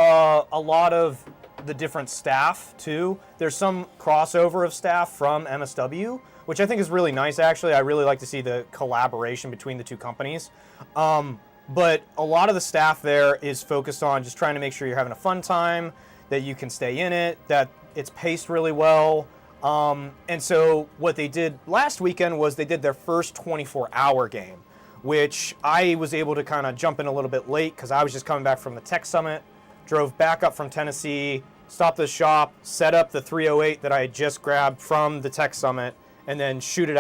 a lot of the different staff too. There's some crossover of staff from MSW, which I think is really nice actually. I really like to see the collaboration between the two companies. But a lot of the staff there is focused on just trying to make sure you're having a fun time, that you can stay in it, that it's paced really well. And so what they did last weekend was they did their first 24-hour game, which I was able to kind of jump in a little bit late because I was just coming back from the Tech Summit, drove back up from Tennessee, stopped the shop, set up the 308 that I had just grabbed from the Tech Summit, and then shot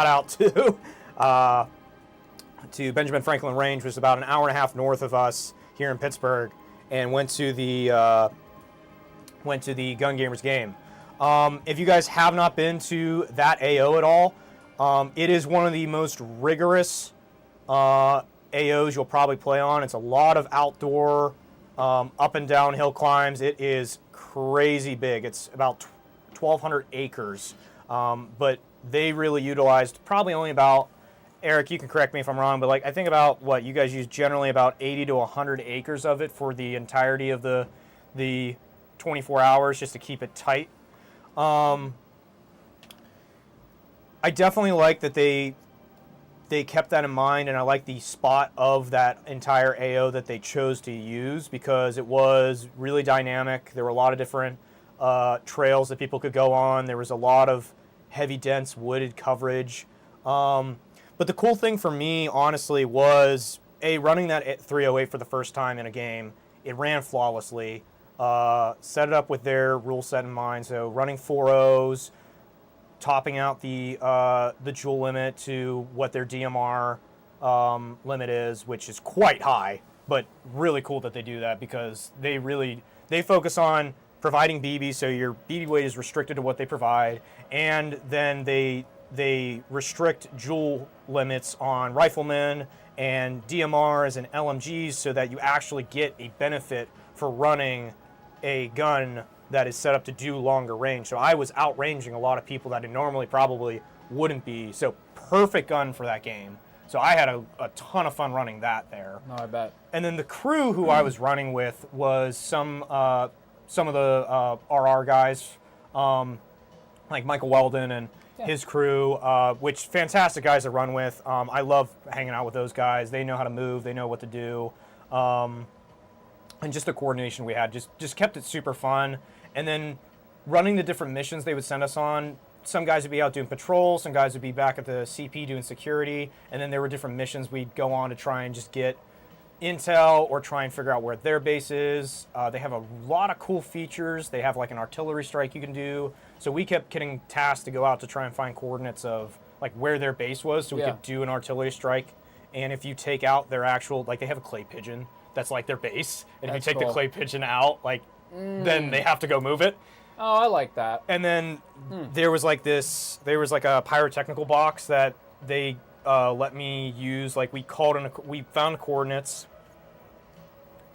out to Benjamin Franklin Range, which is about an hour and a half north of us here in Pittsburgh, and went to the Gun Gamers game. If you guys have not been to that AO at all, it is one of the most rigorous AOs you'll probably play on. It's a lot of outdoor up and down hill climbs. It is crazy big. It's about 1,200 acres, but they really utilized probably only about, Eric, you can correct me if I'm wrong, but like I think about what you guys use generally about 80 to 100 acres of it for the entirety of the 24 hours just to keep it tight. I definitely like that they kept that in mind, and I like the spot of that entire AO that they chose to use because it was really dynamic. There were a lot of different trails that people could go on. There was a lot of heavy, dense, wooded coverage. But the cool thing for me, honestly, was running that 308 for the first time in a game. it ran flawlessly. Set it up with their rule set in mind. So running 4.0s, topping out the joule limit to what their DMR limit is, which is quite high, but really cool that they do that because they focus on providing BB, so your BB weight is restricted to what they provide, and then they restrict joule limits on riflemen and DMRs and LMGs so that you actually get a benefit for running a gun that is set up to do longer range. So I was outranging a lot of people that I normally probably wouldn't be. So perfect gun for that game. So I had a ton of fun running that there. No, I bet. And then the crew who I was running with was some of the RR guys, like Michael Weldon and his crew, which fantastic guys to run with. I love hanging out with those guys. They know how to move. They know what to do. And just the coordination we had just kept it super fun. And then running the different missions they would send us on, some guys would be out doing patrol, some guys would be back at the CP doing security, and then there were different missions we'd go on to try and just get intel or try and figure out where their base is. They have a lot of cool features. They have like an artillery strike you can do. So we kept getting tasked to go out to try and find coordinates of like where their base was so we could do an artillery strike. And if you take out their actual, like they have a clay pigeon that's like their base, and if you take the clay pigeon out, like then they have to go move it. Oh, I like that. And then there was like a pyrotechnical box that they let me use. Like we found coordinates,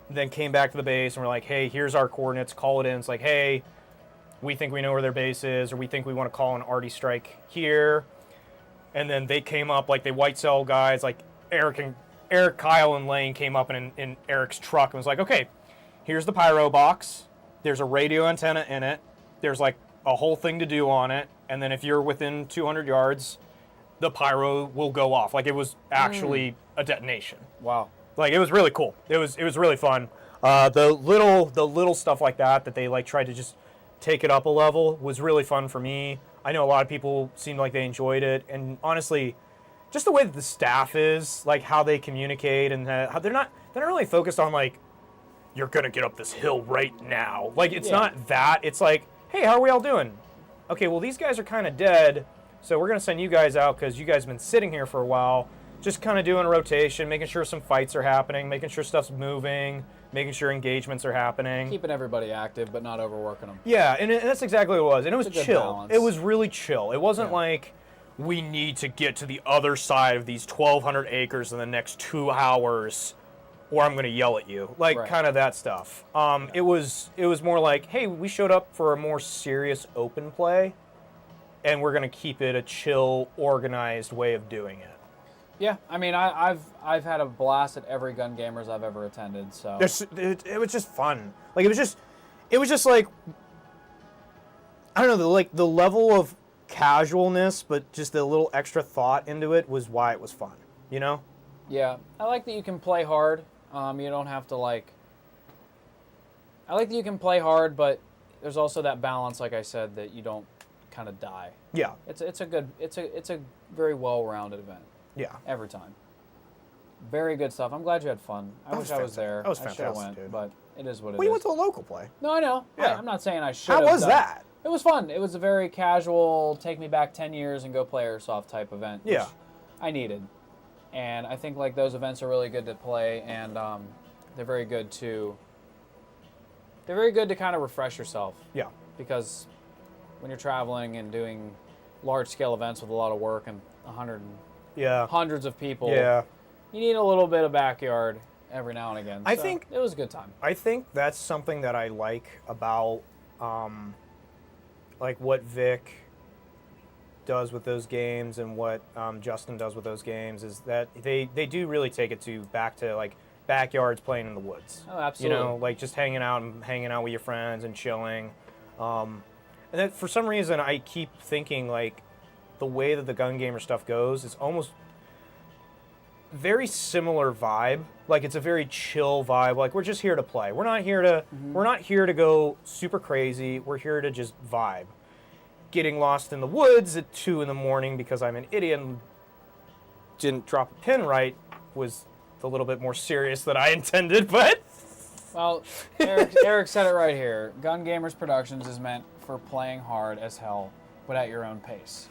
then came back to the base and we're like, hey, here's our coordinates, call it in. It's like, hey, we think we know where their base is, or we think we want to call an arty strike here. And then they came up, like they white cell guys, like Eric, Kyle, and Lane came up in Eric's truck and was like, okay, here's the pyro box. There's a radio antenna in it. There's like a whole thing to do on it. And then if you're within 200 yards, the pyro will go off. Like it was actually a detonation. Wow. Like it was really cool. It was really fun. The little stuff like that they like tried to just take it up a level was really fun for me. I know a lot of people seemed like they enjoyed it, and honestly, just the way that the staff is, like how they communicate, and how they're not really focused on like you're gonna get up this hill right now. Like it's not that. It's like, hey, how are we all doing? Okay, well these guys are kind of dead, so we're gonna send you guys out because you guys have been sitting here for a while. Just kind of doing a rotation, making sure some fights are happening, making sure stuff's moving, making sure engagements are happening. Keeping everybody active, but not overworking them. Yeah, and that's exactly what it was. And it was chill. Balance. It was really chill. It wasn't like we need to get to the other side of these 1,200 acres in the next 2 hours, or I'm going to yell at you. Like kind of that stuff. It was more like, hey, we showed up for a more serious open play, and we're going to keep it a chill, organized way of doing it. Yeah, I mean, I've had a blast at every Gun Gamers I've ever attended. So it was just fun. Like it was just like, I don't know, the level of casualness, but just a little extra thought into it was why it was fun. You know? Yeah, I like that you can play hard. You don't have to like. I like that you can play hard, but there's also that balance, like I said, that you don't kind of die. Yeah. It's a very well-rounded event. Yeah. Every time. Very good stuff. I'm glad you had fun. I wish I was there. That was I should have fantastic, went, dude. but it is what it is. We went to a local play. No, I know. Yeah. I'm not saying I should. How was that? It was fun. It was a very casual, take me back 10 years and go play Airsoft type event. Which I needed. And I think like those events are really good to play, and they're very good to kind of refresh yourself. Yeah. Because when you're traveling and doing large scale events with a lot of work and hundreds of people, you need a little bit of backyard every now and again. I So think it was a good time. I think that's something that I like about like what Vic does with those games and what Justin does with those games is that they do really take it back to like backyards, playing in the woods. Oh, absolutely. You know, like just hanging out with your friends and chilling. And then for some reason I keep thinking like the way that the gun gamer stuff goes is almost very similar vibe. Like it's a very chill vibe. Like we're just here to play. We're not here to go super crazy. We're here to just vibe. Getting lost in the woods at 2 a.m. because I'm an idiot and didn't drop a pin right was a little bit more serious than I intended, but Well, Eric said it right here. Gun Gamers Productions is meant for playing hard as hell, but at your own pace.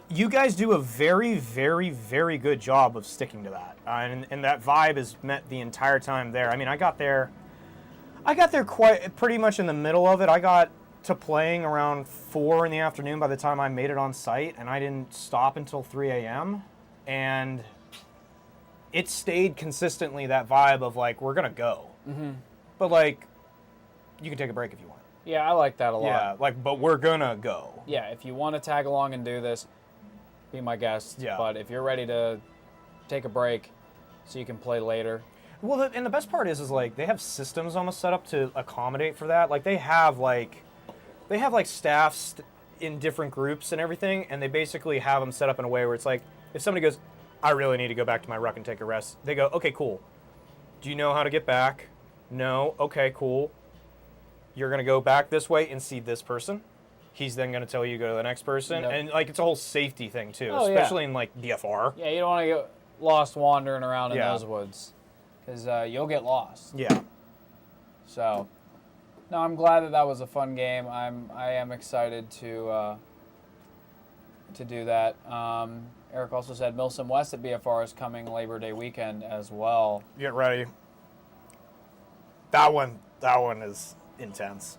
You guys do a very, very, very good job of sticking to that, and that vibe is met the entire time there. I mean, I got there pretty much in the middle of it. I got to playing around 4 in the afternoon by the time I made it on site, and I didn't stop until 3 a.m. And it stayed consistently that vibe of like, we're gonna go, but like, you can take a break if you want. Yeah, I like that a lot. Yeah, like, but we're gonna go. Yeah, if you want to tag along and do this, be my guest. Yeah. But if you're ready to take a break so you can play later. Well, and the best part is like they have systems almost set up to accommodate for that. Like they have staffs in different groups and everything, and they basically have them set up in a way where it's like if somebody goes, I really need to go back to my ruck and take a rest, they go, okay, cool. Do you know how to get back? No. Okay, cool. You're going to go back this way and see this person. He's then going to tell you to go to the next person. Yep. And, like, it's a whole safety thing, too, Oh, especially yeah. in, like, DFR. Yeah, you don't want to get lost wandering around in Yeah. those woods because you'll get lost. Yeah. So, no, I'm glad that was a fun game. I am excited to do that. Eric also said Milsom West at BFR is coming Labor Day weekend as well. Get ready. That one is intense.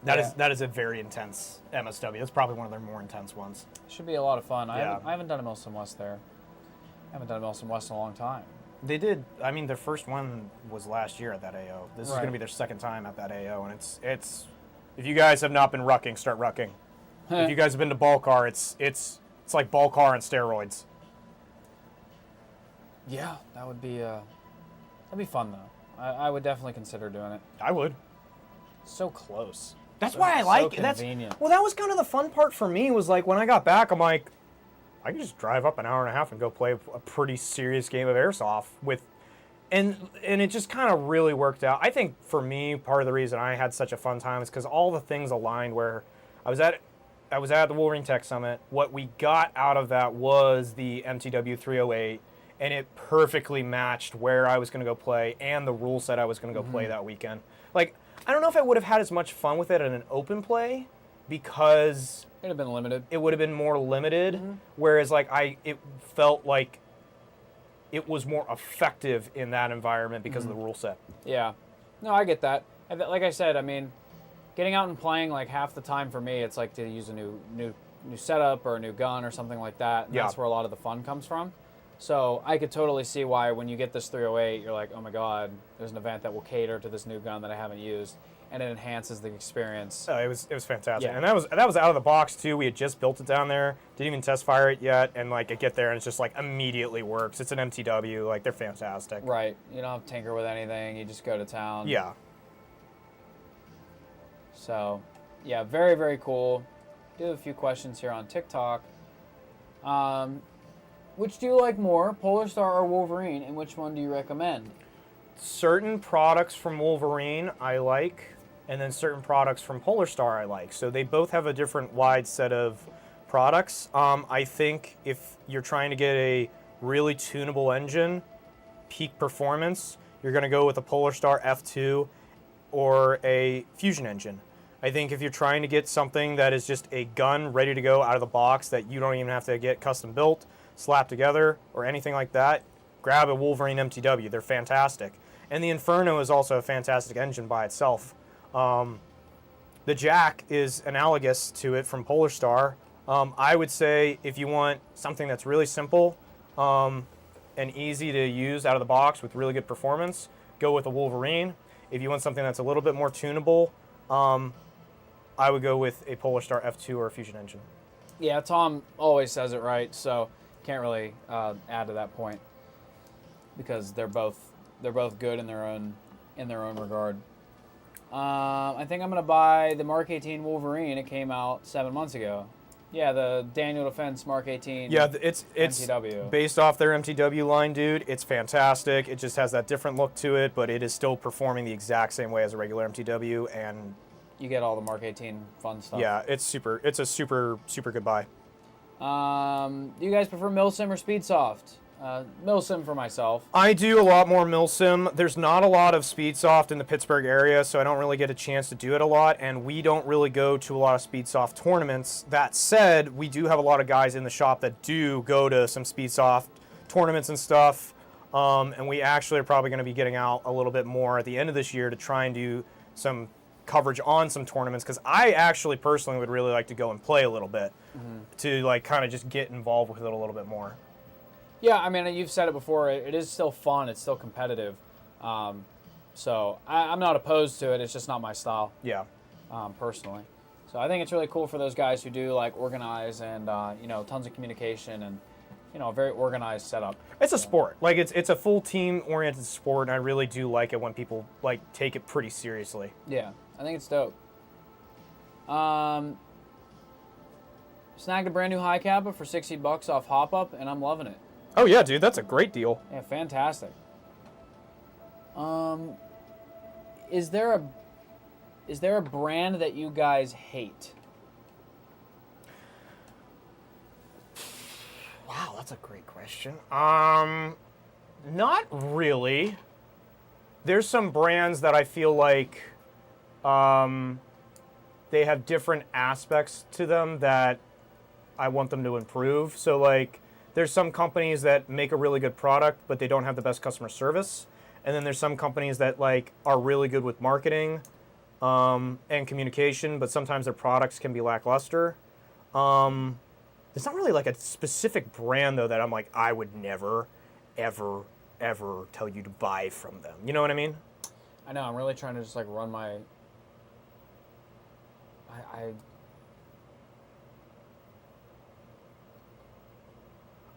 That is a very intense MSW. It's probably one of their more intense ones. Should be a lot of fun. Yeah. I haven't done a Milsom West there. I haven't done a Milsom West in a long time. They did. I mean, their first one was last year at that AO. This is Right. going to be their second time at that AO, and it's. If you guys have not been rucking, start rucking. If you guys have been to ball car, it's like ball car on steroids. Yeah, that'd be fun though. I would definitely consider doing it. I would. So close. That's So- why I so like it. convenient. Well, that was kind of the fun part for me. Was like when I got back, I'm like, I can just drive up an hour and a half and go play a pretty serious game of airsoft with, and it just kind of really worked out. I think for me, part of the reason I had such a fun time is because all the things aligned. Where I was at the Wolverine Tech Summit. What we got out of that was the MTW 308, and it perfectly matched where I was going to go play and the rule set I was going to go play that weekend. Like, I don't know if I would have had as much fun with it in an open play because It'd have been limited. it would have been more limited, whereas like it felt like it was more effective in that environment because of the rule set. Yeah. No, I get that. And like I said, I mean, getting out and playing, like half the time for me, it's like to use a new setup or a new gun or something like that. And Yeah. That's where a lot of the fun comes from. So I could totally see why when you get this 308, you're like, oh my God, there's an event that will cater to this new gun that I haven't used, and it enhances the experience. It was fantastic, Yeah. and that was out of the box too. We had just built it down there, didn't even test fire it yet, and like I get there and it's just like immediately works. It's an MTW, like they're fantastic. Right. You don't have to tinker with anything. You just go to town. Yeah. So, yeah, very, very cool. Do have a few questions here on TikTok. Which do you like more, Polar Star or Wolverine, and which one do you recommend? Certain products from Wolverine I like, and then certain products from Polar Star I like. So they both have a different wide set of products. I think if you're trying to get a really tunable engine, peak performance, you're going to go with a Polar Star F2 or a Fusion engine. I think if you're trying to get something that is just a gun ready to go out of the box that you don't even have to get custom built, slapped together, or anything like that, grab a Wolverine MTW. They're fantastic. And the Inferno is also a fantastic engine by itself. The Jack is analogous to it from Polar Star. I would say if you want something that's really simple and easy to use out of the box with really good performance, go with a Wolverine. If you want something that's a little bit more tunable, I would go with a Polar Star F2 or a Fusion engine. Yeah, Tom always says it right, so can't really add to that point because they're both good in their own regard. I think I'm gonna buy the Mark 18 Wolverine. It came out 7 months ago. Yeah, the Daniel Defense Mark 18. Yeah, it's MTW. based off their MTW line, dude. It's fantastic. It just has that different look to it, but it is still performing the exact same way as a regular MTW, and You get all the Mark 18 fun stuff. yeah, it's a super good buy. Do you guys prefer Milsim or Speedsoft? Milsim for myself. I do a lot more milsim. There's not a lot of Speedsoft in the Pittsburgh area, so I don't really get a chance to do it a lot, and we don't really go to a lot of Speedsoft tournaments. That said, we do have a lot of guys in the shop that do go to some Speedsoft tournaments and stuff, and we actually are probably going to be getting out a little bit more at the end of this year to try and do some coverage on some tournaments, because I actually personally would really like to go and play a little bit to like kind of just get involved with it a little bit more. Yeah, I mean, you've said it before. It is still fun. It's still competitive. So I'm not opposed to it. It's just not my style, Yeah. personally. So I think it's really cool for those guys who do like organize and tons of communication and a very organized setup. It's a sport. Like it's a full team oriented sport, and I really do like it when people like take it pretty seriously. Yeah, I think it's dope. Snagged a brand new high cab for $60 off Hop Up, and I'm loving it. Oh yeah, dude, that's a great deal. Yeah, fantastic. Is there a brand that you guys hate? Wow, that's a great question. Not really. There's some brands that I feel like they have different aspects to them that I want them to improve. So like there's some companies that make a really good product, but they don't have the best customer service. And then there's some companies that like are really good with marketing and communication, but sometimes their products can be lackluster. There's not really like a specific brand though that I'm like, I would never, ever, ever tell you to buy from them. You know what I mean? I know, I'm really trying to just like run my...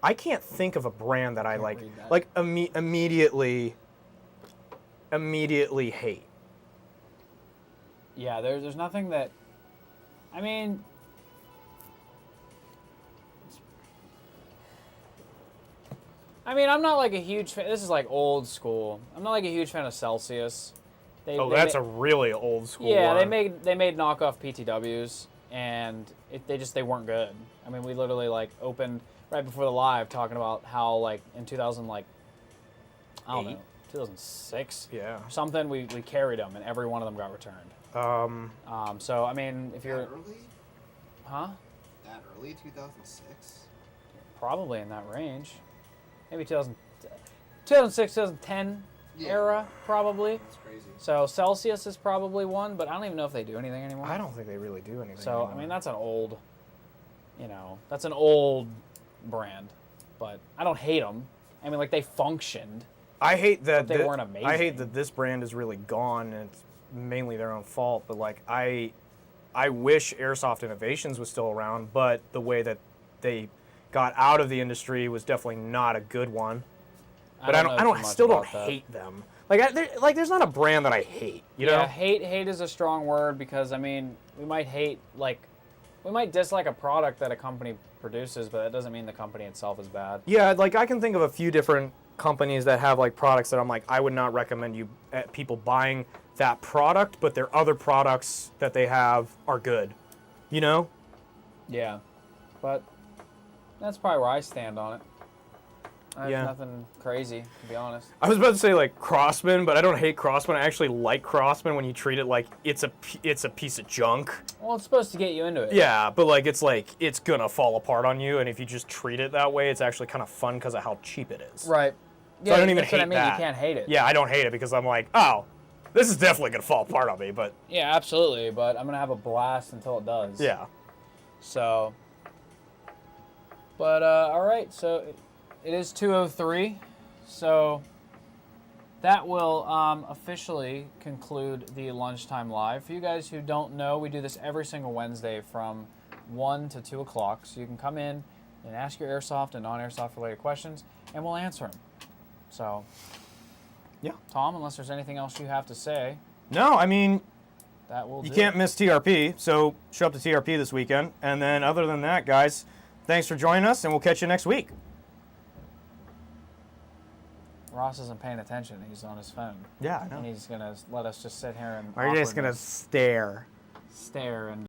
I can't think of a brand that I Can't like read that. like immediately hate. Yeah, there's nothing that... I mean... I'm not like a huge fan... This is like old school. I'm not like a huge fan of Celsius. They That's ma- a really old school Yeah, one. they made knockoff PTWs, and they weren't good. I mean, we literally like opened right before the live talking about how like in 2000 like I don't know 2006 Yeah. or something we carried them and every one of them got returned. So I mean if you're That early? huh That early? 2006? probably in that range, maybe 2006 2010 Yeah. era probably. That's crazy. So Celsius is probably one, but I don't even know if they do anything anymore. I don't think they really do anything. So, anymore. I mean, that's an old brand, but I don't hate them. I mean, like, they functioned. I hate that But they weren't I hate amazing. that this brand is really gone, and it's mainly their own fault. But like, I wish Airsoft Innovations was still around, but the way that they got out of the industry was definitely not a good one. But I know don't too much still don't about that. hate them. There's not a brand that I hate. You Yeah, know? hate is a strong word because, I mean, we might dislike a product that a company produces, but that doesn't mean the company itself is bad. Yeah, like I can think of a few different companies that have like products that I'm like, I would not recommend people buying that product, but their other products that they have are good. You know? Yeah, but that's probably where I stand on it. I have Yeah. nothing crazy, to be honest. I was about to say like Crossman, but I don't hate Crossman. I actually like Crossman when you treat it like it's a piece of junk. Well, it's supposed to get you into it. Yeah, but like it's gonna fall apart on you, and if you just treat it that way, it's actually kind of fun because of how cheap it is. Right. So Yeah, I don't even that's hate what I mean. that. You can't hate it. Yeah, I don't hate it because I'm like, oh, this is definitely gonna fall apart on me. But Yeah, absolutely. But I'm gonna have a blast until it does. yeah, So. But all right. So it is 2:03. So that will officially conclude the lunchtime live. For you guys who don't know, we do this every single Wednesday from 1 to 2 o'clock. So you can come in and ask your airsoft and non-airsoft related questions, and we'll answer them. So. yeah. Tom, unless there's anything else you have to say, No, I mean, that will you do. can't miss TRP, so show up to TRP this weekend. And then other than that, guys, thanks for joining us, and we'll catch you next week. Ross isn't paying attention. He's on his phone. Yeah, I And he's going to let us just sit here and Are you just gonna awkwardness stare? stare and